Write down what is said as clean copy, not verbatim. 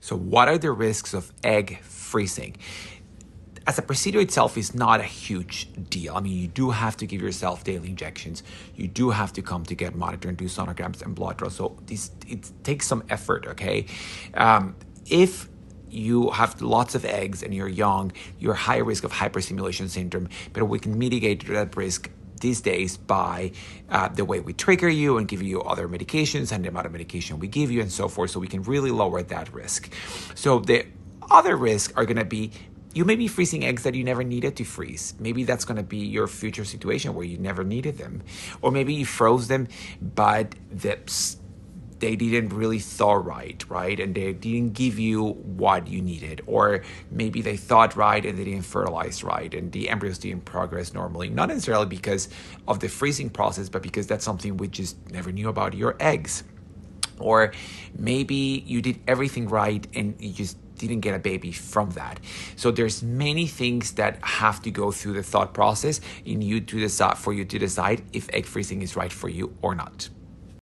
So what are the risks of egg freezing? As a procedure itself is not a huge deal. I mean, you do have to give yourself daily injections. You do have to come to get monitored and do sonograms and blood draws. So it takes some effort, okay? If you have lots of eggs and you're young, you're high risk of hyperstimulation syndrome, but we can mitigate that risk these days by the way we trigger you and give you other medications and the amount of medication we give you and so forth, so we can really lower that risk. So the other risks are going to be, you may be freezing eggs that you never needed to freeze. Maybe that's going to be your future situation where you never needed them. Or maybe you froze them, but they didn't really thaw right? And they didn't give you what you needed. Or maybe they thawed right and they didn't fertilize right and the embryos didn't progress normally. Not necessarily because of the freezing process, but because that's something we just never knew about your eggs. Or maybe you did everything right and you just didn't get a baby from that. So there's many things that have to go through the thought process for you to decide if egg freezing is right for you or not.